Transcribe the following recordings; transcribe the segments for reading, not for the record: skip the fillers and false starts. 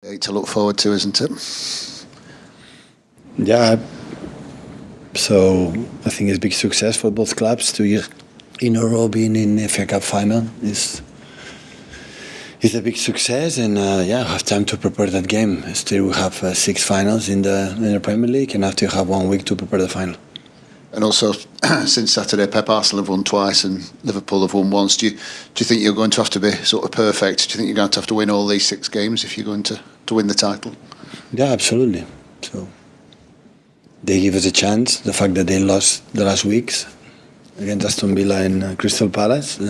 To look forward to, isn't it? Yeah. So I think it's a big success for both clubs. 2 years in a row being in the FA Cup final is a big success, and have time to prepare that game. Still, we have 6 finals in the Premier League, and after you have 1 week to prepare the final. And also, since Saturday, Pep, Arsenal have won twice and Liverpool have won once. Do you think you're going to have to be sort of perfect? Do you think you're going to have to win all these 6 games if you're going to win the title? Yeah, absolutely. So they give us a chance. The fact that they lost the last weeks against Aston Villa and Crystal Palace,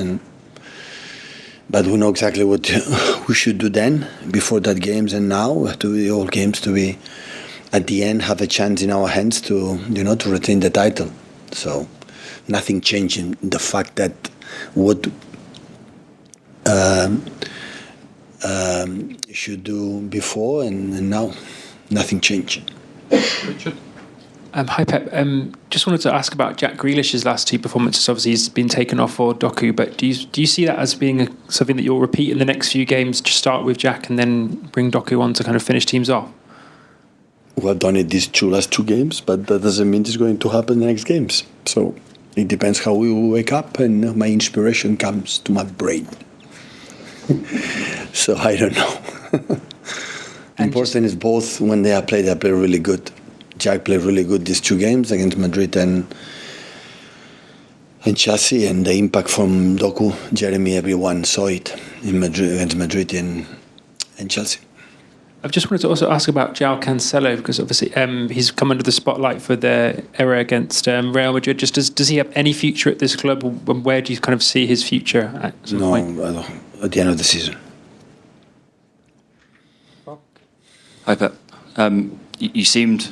but we know exactly what we should do then, before that games, and now we have to be all games to be at the end have a chance in our hands to to retain the title. So nothing changed in the fact that what should do before and now nothing changed. Richard. Hi Pep. Just wanted to ask about Jack Grealish's last 2 performances. Obviously, he's been taken off for Doku, but do you see that as being something that you'll repeat in the next few games? Just start with Jack and then bring Doku on to kind of finish teams off. We've done it these last 2 games, but that doesn't mean it's going to happen in the next games. So it depends how we will wake up, and my inspiration comes to my brain. So I don't know. Important is both when they play really good. Jack played really good these 2 games against Madrid and Chelsea, and the impact from Doku, Jeremy, everyone saw it in Madrid, against Madrid and Chelsea. I just wanted to also ask about João Cancelo, because obviously he's come under the spotlight for the error against Real Madrid. Just does he have any future at this club? Where do you kind of see his future at some point? I don't. At the end of the season. Hi Pep. You seemed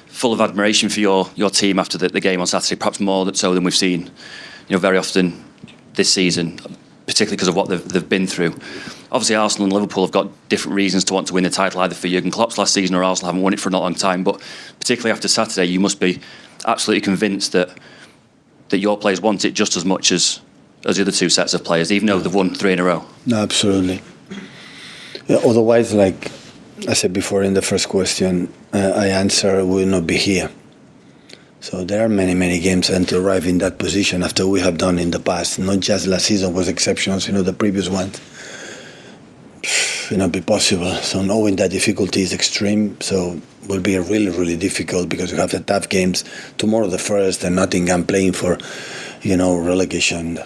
full of admiration for your team after the game on Saturday, perhaps more so than we've seen very often this season, particularly because of what they've been through. Obviously, Arsenal and Liverpool have got different reasons to want to win the title, either for Jurgen Klopp's last season or Arsenal haven't won it for a long time. But particularly after Saturday, you must be absolutely convinced that your players want it just as much as the other 2 sets of players, even though they've won 3 in a row. No, absolutely. Yeah, otherwise, like I said before in the first question, I answer we will not be here. So there are many games until arrive in that position after we have done in the past. Not just last season was exceptions, the previous ones. Be possible. So knowing that difficulty is extreme, so will be really difficult, because you have the tough games tomorrow, the first, and Nottingham playing for relegation,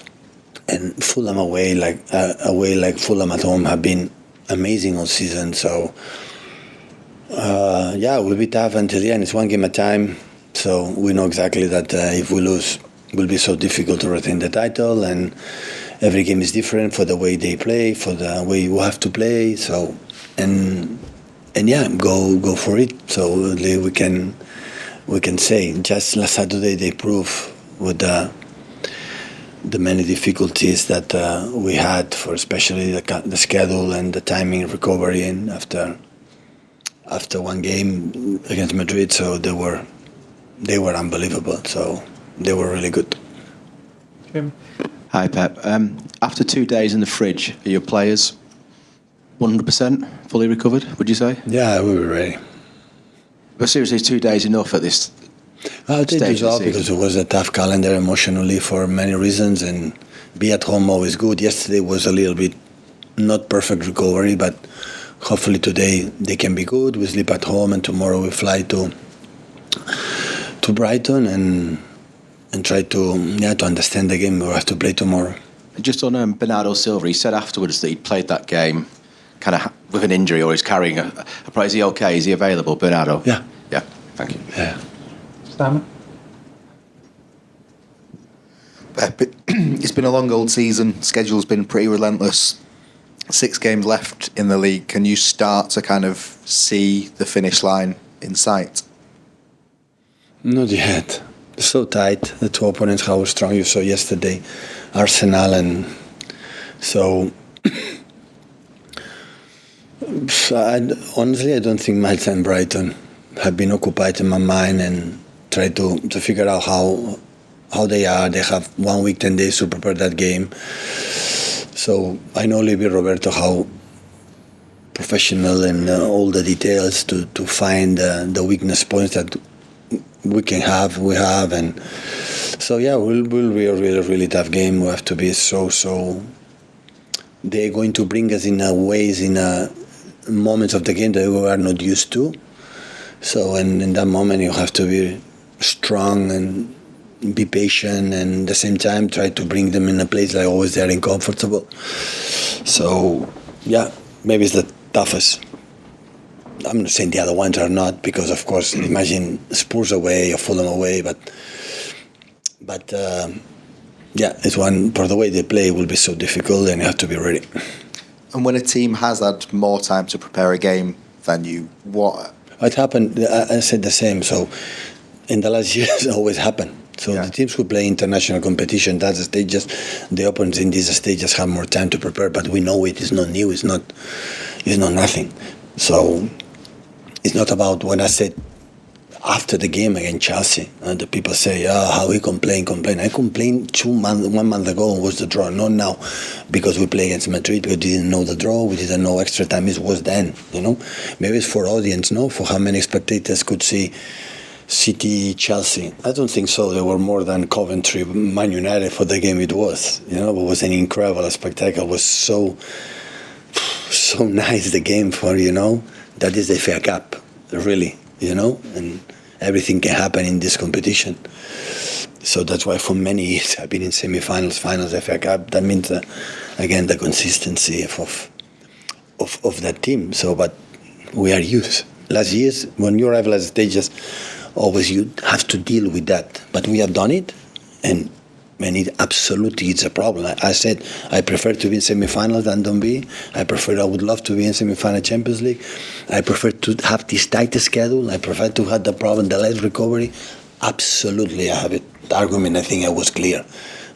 and Fulham away like Fulham at home have been amazing all season. So it will be tough until the end. It's 1 game at a time. So we know exactly that if we lose, it will be so difficult to retain the title, and every game is different for the way they play, for the way you have to play. So go for it. So we can say just last Saturday they proved with the many difficulties that we had, for especially the schedule and the timing recovery, and after 1 game against Madrid. So they were unbelievable. So they were really good. Jim. Hi Pep. After 2 days in the fridge, are your players 100% fully recovered, would you say? Yeah, we were ready. But seriously, is 2 days enough at this stage? It was because it was a tough calendar emotionally for many reasons, and be at home always good. Yesterday was a little bit not perfect recovery, but hopefully today they can be good. We sleep at home, and tomorrow we fly to Brighton and try to understand the game we have to play tomorrow. Just on Bernardo Silva, he said afterwards that he'd played that game kind of with an injury, or he's carrying a prize. Is he okay? Is he available, Bernardo? Yeah. Yeah, thank you. Yeah. Stammer. It's been a long old season. Schedule's been pretty relentless. 6 games left in the league. Can you start to kind of see the finish line in sight? Not yet. It's so tight. The 2 opponents, how strong you saw yesterday, Arsenal, and so honestly, I don't think Malta and Brighton have been occupied in my mind, and try to figure out how they are. They have 1 week, 10 days to prepare that game. So I know Olivier Roberto how professional in all the details to find the weakness points that we have, and so yeah, will be a really tough game. We have to be so. They're going to bring us in ways, in moments of the game that we are not used to. So, and in that moment, you have to be strong and be patient, and at the same time try to bring them in a place like always they are uncomfortable. So, yeah, maybe it's the toughest. I'm not saying the other ones are not, because of course, imagine Spurs away or Fulham away, but yeah, it's one, for the way they play, it will be so difficult, and you have to be ready. And when a team has had more time to prepare a game than you, what? It happened, I said the same, so in the last years, it always happened. So the teams who play international competition, that's the stages, the opponents in these stages have more time to prepare, but we know it is not new, it's not nothing. So it's not about when I said after the game against Chelsea, the people say, how he complain. I complained 1 month ago was the draw, not now, because we play against Madrid, because we didn't know the draw, we didn't know extra time it was then, Maybe it's for audience, for how many spectators could see City, Chelsea. I don't think so. There were more than Coventry, Man United for the game it was. It was an incredible spectacle. It was so nice, the game for, that is the FA Cup, really, and everything can happen in this competition. So that's why for many years I've been in semi-finals, finals, FA Cup. That means, again, the consistency of that team. So, but we are used. Last years, when you arrive at stages, always you have to deal with that. But we have done it, and it absolutely is a problem. I said I prefer to be in semi-finals than don't be. I would love to be in semi-final Champions League. I prefer to have this tight schedule. I prefer to have the problem, the late recovery. Absolutely, I have it. The argument, I think I was clear.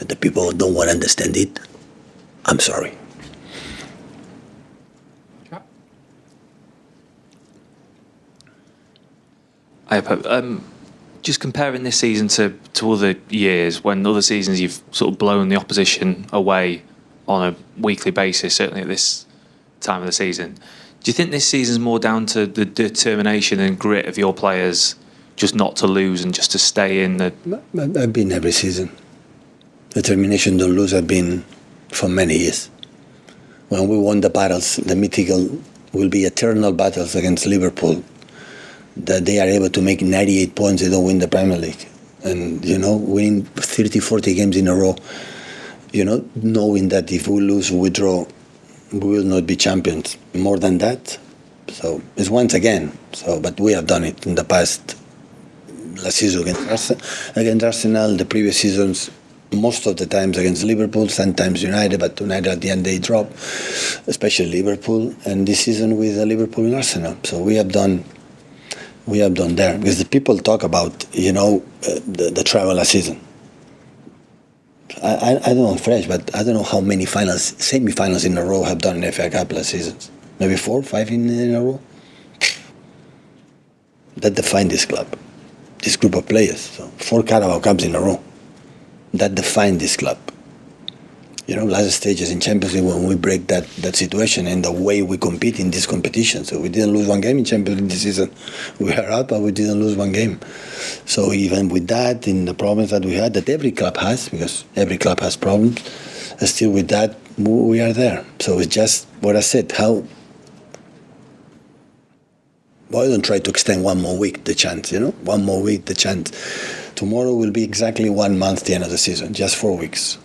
The people don't want to understand it. I'm sorry. Hi, Pep. Just comparing this season to other years, when other seasons you've sort of blown the opposition away on a weekly basis, certainly at this time of the season, do you think this season's more down to the determination and grit of your players just not to lose and just to stay in the... I've been every season. Determination to lose, I've been for many years. When we won the battles, the mythical will be eternal battles against Liverpool, that they are able to make 98 points, they don't win the Premier League. And, winning 30, 40 games in a row, knowing that if we lose, we draw, we will not be champions. More than that, so it's once again. So, but we have done it in the past. Last season against Arsenal, the previous seasons, most of the times against Liverpool, sometimes United, but United at the end they drop, especially Liverpool. And this season with Liverpool and Arsenal. So we have done there, because the people talk about the travel last season. I don't know French, but I don't know how many semi-finals in a row have done in FA Cup last seasons. Maybe 4, 5 in a row. That define this club, this group of players. So 4 Carabao Cups in a row. That define this club. Last stages in Champions League, when we break that situation and the way we compete in this competition. So we didn't lose one game in Champions League this season. We are out, but we didn't lose one game. So even with that, in the problems that we had, that every club has, because every club has problems, still with that, we are there. So it's just what I said, I don't try to extend one more week the chance, 1 more week the chance. Tomorrow will be exactly 1 month the end of the season, just 4 weeks.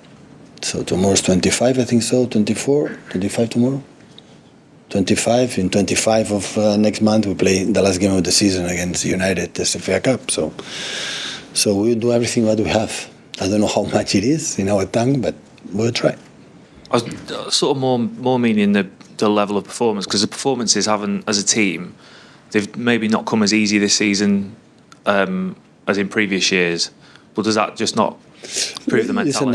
So tomorrow's 25, I think so, 24, 25 tomorrow. 25, in 25 of next month we play the last game of the season against United, the FA Cup. So we'll do everything what we have. I don't know how much it is in our tongue, but we'll try. I was sort of more meaning the level of performance, because the performances haven't, as a team, they've maybe not come as easy this season as in previous years. But does that just not prove the mentality? Listen,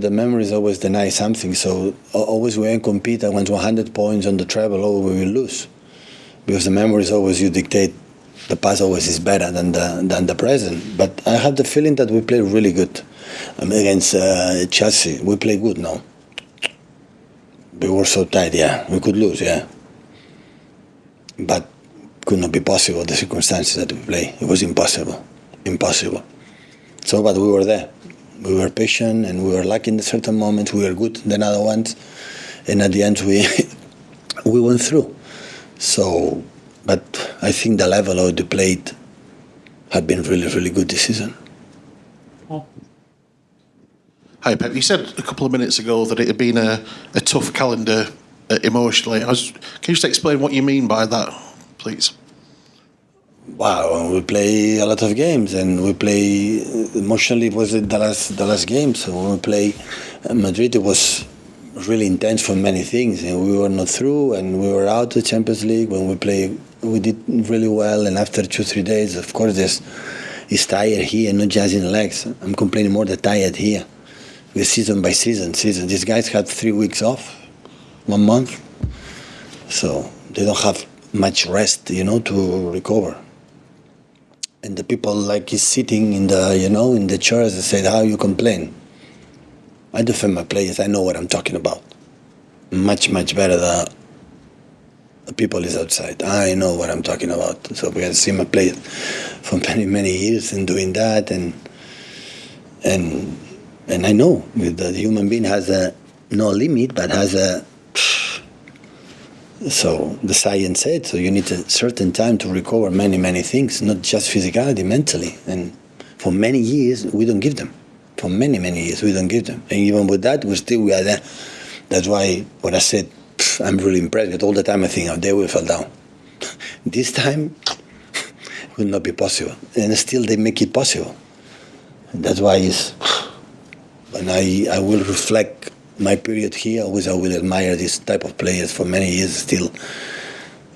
the memory is always deny something. So always when we compete against 100 points on the treble, we will lose, because the memory is always you dictate. The past always is better than the present. But I have the feeling that we play really good. Against Chelsea, we play good now. We were so tight, yeah. We could lose, yeah. but could not be possible, the circumstances that we play. It was impossible. So, but we were there. We were patient and we were lucky in certain moments. We were good than other ones. And at the end, we went through. So, but I think the level of the plate had been really, really good this season. Hi, Pep. You said a couple of minutes ago that it had been a tough calendar emotionally. Can you just explain what you mean by that, please? Wow, we play a lot of games, and we play emotionally. It was the last game. So when we play Madrid, it was really intense for many things, and we were not through, and we were out of the Champions League. When we play, we did really well, and after 2-3 days, of course, it's tired here, not just in the legs. I'm complaining more the tired here. We're season by season. These guys had 3 weeks off, 1 month, so they don't have much rest, to recover. And the people like is sitting in the chairs and said, "How you complain?" I defend my players. I know what I'm talking about. Much better than the people is outside. I know what I'm talking about. So we have seen my players for many years and doing that, and I know the human being has no limit, but has a. So the science said, so you need a certain time to recover many things, not just physicality, mentally. And for many years, we don't give them. For many years, we don't give them. And even with that, we are there. That's why when I said, I'm really impressed with all the time I think, they will fall down. This time, it will not be possible. And still they make it possible. And that's why when I will reflect my period here, always I will admire this type of players for many years still.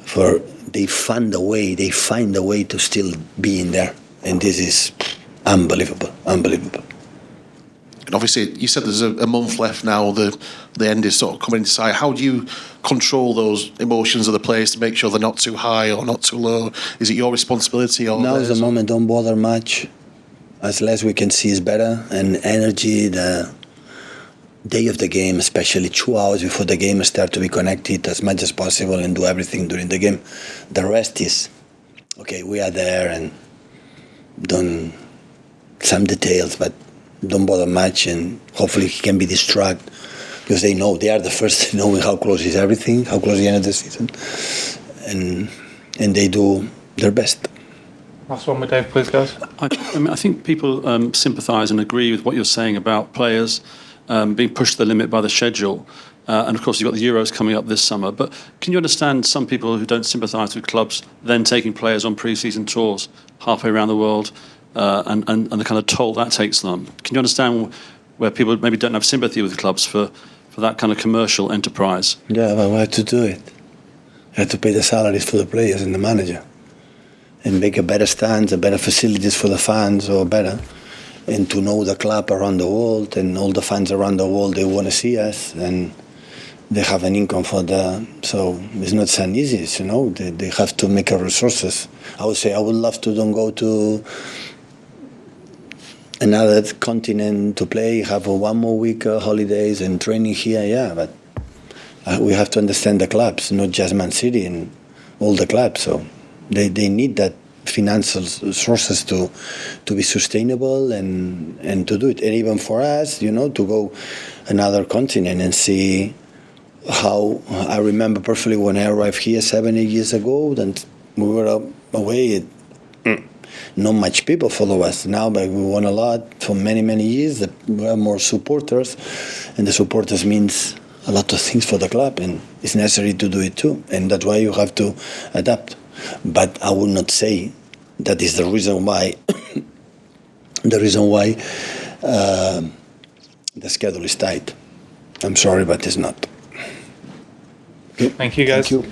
For they find a way to still be in there, and this is unbelievable. And obviously, you said there's a month left now. The end is sort of coming into sight. How do you control those emotions of the players to make sure they're not too high or not too low? Is it your responsibility? Or now is the moment. Don't bother much. As less we can see is better, and energy. The day of the game, especially 2 hours before the game, start to be connected as much as possible and do everything during the game. The rest is, okay, we are there and done some details, but don't bother much, and hopefully he can be distracted because they know they are the first knowing how close is everything, how close the end of the season, and they do their best. Last one with Dave, please, guys. I think people sympathise and agree with what you're saying about players being pushed to the limit by the schedule. And of course, you've got the Euros coming up this summer. But can you understand some people who don't sympathise with clubs then taking players on pre-season tours halfway around the world and the kind of toll that takes them? Can you understand where people maybe don't have sympathy with clubs for that kind of commercial enterprise? Yeah, but we have to do it. We have to pay the salaries for the players and the manager and make a better stands, a better facilities for the fans or better. And to know the club around the world, and all the fans around the world, they want to see us, and they have an income for so it's not so easy, they have to make resources. I would say I would love to don't go to another continent to play, have 1 more week holidays and training here, but we have to understand the clubs, not just Man City and all the clubs, so they need that financial sources to be sustainable and to do it. And even for us, to go another continent and see how. I remember perfectly when I arrived here 7-8 years ago, then we were away. Not much people follow us now, but we won a lot for many years. We have more supporters, and the supporters means a lot of things for the club, and it's necessary to do it too. And that's why you have to adapt. But I would not say that is the reason why the schedule is tight. I'm sorry, but it's not. Okay. Thank you, guys. Thank you.